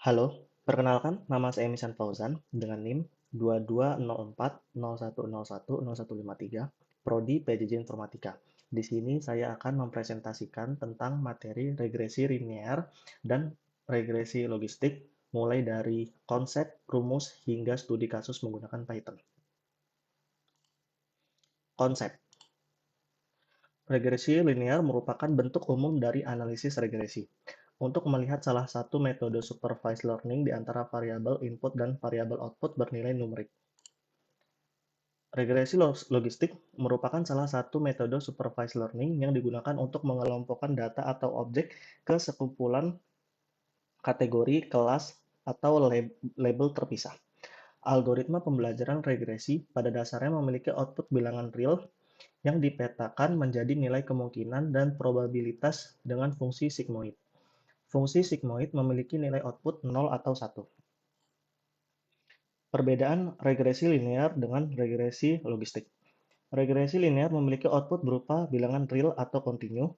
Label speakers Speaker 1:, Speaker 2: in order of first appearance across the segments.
Speaker 1: Halo, perkenalkan nama saya Misan Fauzan dengan NIM 220401010153, Prodi PJJ Informatika. Di sini saya akan mempresentasikan tentang materi regresi linear dan regresi logistik, mulai dari konsep, rumus, hingga studi kasus menggunakan Python. Konsep. Regresi linear merupakan bentuk umum dari analisis regresi untuk melihat salah satu metode supervised learning di antara variabel input dan variabel output bernilai numerik. Regresi logistik merupakan salah satu metode supervised learning yang digunakan untuk mengelompokkan data atau objek ke sekumpulan kategori, kelas, atau label terpisah. Algoritma pembelajaran regresi pada dasarnya memiliki output bilangan real yang dipetakan menjadi nilai kemungkinan dan probabilitas dengan fungsi sigmoid. Fungsi sigmoid memiliki nilai output 0 atau 1. Perbedaan regresi linear dengan regresi logistik. Regresi linear memiliki output berupa bilangan real atau kontinu.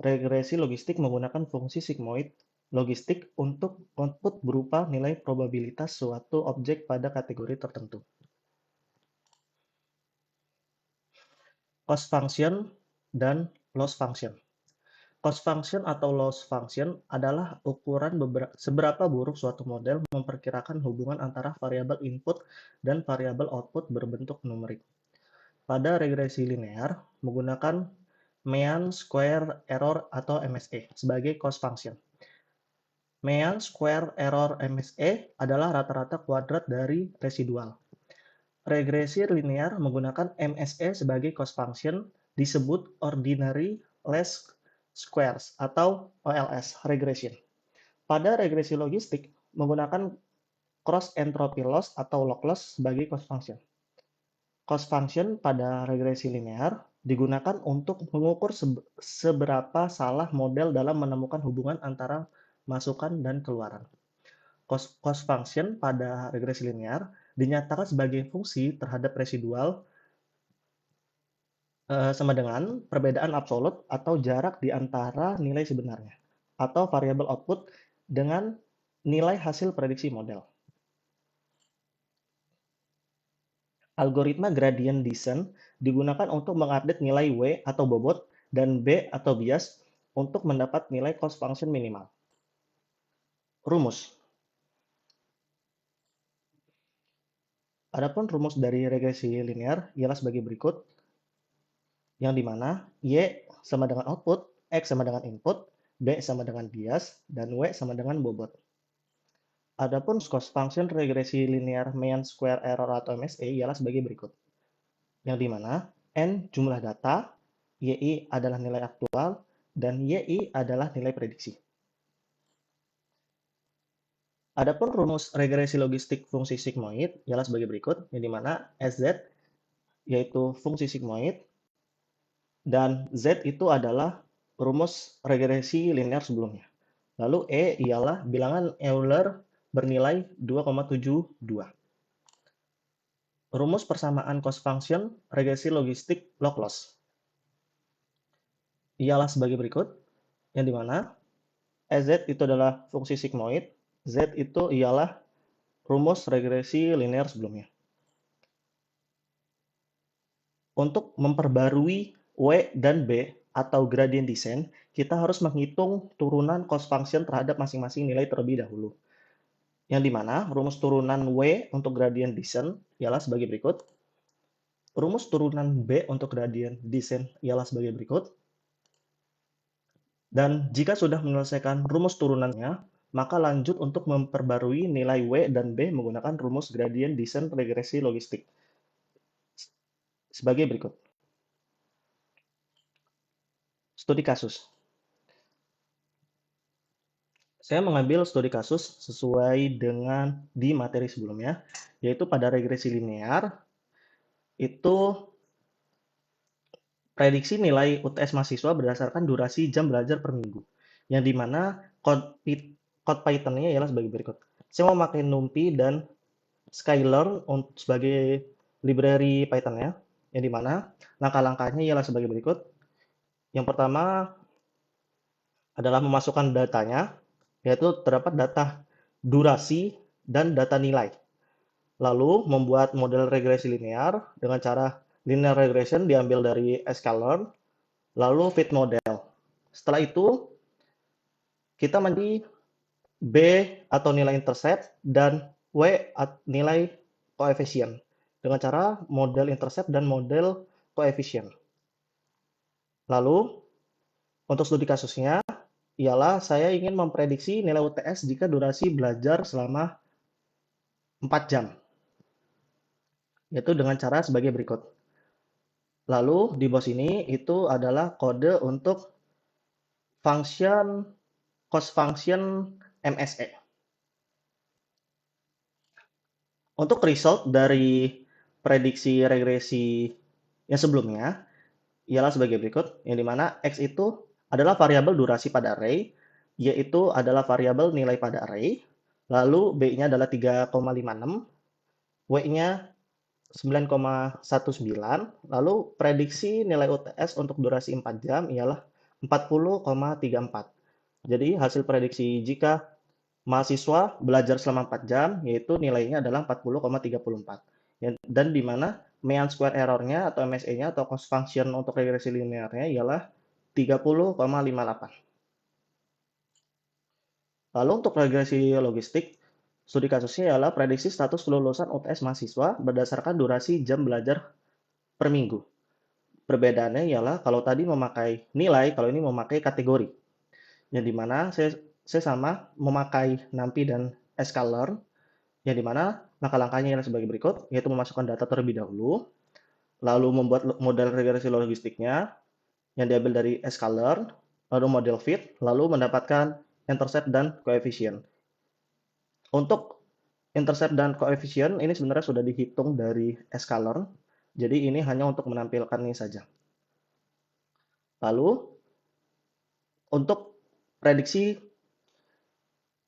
Speaker 1: Regresi logistik menggunakan fungsi sigmoid logistik untuk output berupa nilai probabilitas suatu objek pada kategori tertentu. Cost function dan loss function. Cost function atau loss function adalah ukuran seberapa buruk suatu model memperkirakan hubungan antara variabel input dan variabel output berbentuk numerik. Pada regresi linear, menggunakan mean square error atau MSE sebagai cost function. Mean square error MSE adalah rata-rata kuadrat dari residual. Regresi linear menggunakan MSE sebagai cost function disebut ordinary least squares atau OLS regression. Pada regresi logistik, menggunakan cross entropy loss atau log loss sebagai cost function. Cost function pada regresi linear digunakan untuk mengukur seberapa salah model dalam menemukan hubungan antara masukan dan keluaran. Cost function pada regresi linear dinyatakan sebagai fungsi terhadap residual sama dengan perbedaan absolut atau jarak di antara nilai sebenarnya, atau variabel output dengan nilai hasil prediksi model. Algoritma gradient descent digunakan untuk mengupdate nilai W atau bobot dan B atau bias untuk mendapat nilai cost function minimal. Rumus. Adapun rumus dari regresi linear ialah sebagai berikut, yang dimana Y sama dengan output, X sama dengan input, B sama dengan bias, dan W sama dengan bobot. Adapun cost function regresi linear mean square error atau MSE ialah sebagai berikut, yang dimana N jumlah data, YI adalah nilai aktual, dan YI adalah nilai prediksi. Adapun rumus regresi logistik fungsi sigmoid ialah sebagai berikut, yang dimana SZ yaitu fungsi sigmoid, dan Z itu adalah rumus regresi linear sebelumnya. Lalu E ialah bilangan Euler bernilai 2,72. Rumus persamaan cost function regresi logistik log loss ialah sebagai berikut, yang dimana SZ itu adalah fungsi sigmoid, Z itu ialah rumus regresi linear sebelumnya. Untuk memperbarui W dan B atau gradient descent, kita harus menghitung turunan cost function terhadap masing-masing nilai terlebih dahulu. Yang dimana rumus turunan W untuk gradient descent ialah sebagai berikut. Rumus turunan B untuk gradient descent ialah sebagai berikut. Dan jika sudah menyelesaikan rumus turunannya, maka lanjut untuk memperbarui nilai W dan B menggunakan rumus gradient descent regresi logistik sebagai berikut. Studi kasus. Saya mengambil studi kasus sesuai dengan di materi sebelumnya, yaitu pada regresi linear, itu prediksi nilai UTS mahasiswa berdasarkan durasi jam belajar per minggu, yang dimana code Python-nya ialah sebagai berikut. Saya mau memakai NumPy dan Skylern sebagai library Python-nya, yang dimana langkah-langkahnya ialah sebagai berikut. Yang pertama adalah memasukkan datanya, yaitu terdapat data durasi, dan data nilai. Lalu membuat model regresi linear dengan cara linear regression diambil dari sklearn, lalu fit model. Setelah itu, kita menjadi B atau nilai intercept dan W nilai koefisien dengan cara model intercept dan model koefisien. Lalu, untuk studi kasusnya, ialah saya ingin memprediksi nilai UTS jika durasi belajar selama 4 jam, yaitu dengan cara sebagai berikut. Lalu di bawah sini itu adalah kode untuk function cost function MSE. Untuk result dari prediksi regresi yang sebelumnya ialah sebagai berikut, yang dimana X itu adalah variabel durasi pada array, yaitu adalah variabel nilai pada array, lalu B-nya adalah 3,56, W-nya 9,19, lalu prediksi nilai UTS untuk durasi 4 jam ialah 40,34. Jadi hasil prediksi jika mahasiswa belajar selama 4 jam, yaitu nilainya adalah 40,34. Dan di mana mean square error-nya atau MSE-nya atau cost function untuk regresi linearnya ialah 30,58. Lalu untuk regresi logistik, studi kasusnya ialah prediksi status kelulusan UTS mahasiswa berdasarkan durasi jam belajar per minggu. Perbedaannya ialah kalau tadi memakai nilai, kalau ini memakai kategori. Yang dimana saya sama memakai NumPy dan sklearn, yang dimana langkah-langkahnya ialah sebagai berikut, yaitu memasukkan data terlebih dahulu, lalu membuat model regresi logistiknya yang diambil dari sklearn, lalu model fit, lalu mendapatkan intercept dan koefisien. Untuk intercept dan koefisien ini sebenarnya sudah dihitung dari sklearn, jadi ini hanya untuk menampilkan ini saja. Lalu untuk prediksi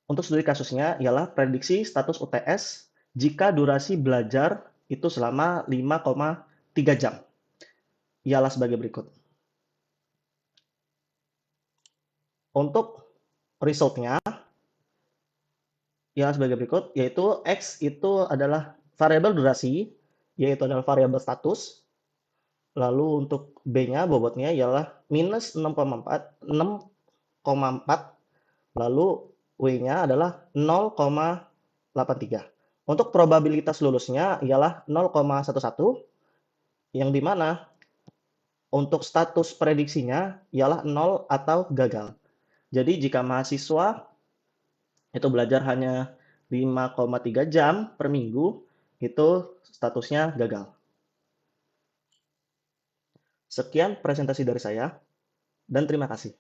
Speaker 1: untuk studi kasusnya ialah prediksi status UTS jika durasi belajar itu selama 5,3 jam. Ialah sebagai berikut. Untuk resultnya ialah sebagai berikut, yaitu X itu adalah variabel durasi, yaitu adalah variabel status. Lalu untuk B-nya, bobotnya ialah minus 6,4, lalu W-nya adalah 0,83. Untuk probabilitas lulusnya ialah 0,11, yang dimana untuk status prediksinya ialah 0 atau gagal. Jadi jika mahasiswa itu belajar hanya 5,3 jam per minggu, itu statusnya gagal. Sekian presentasi dari saya, dan terima kasih.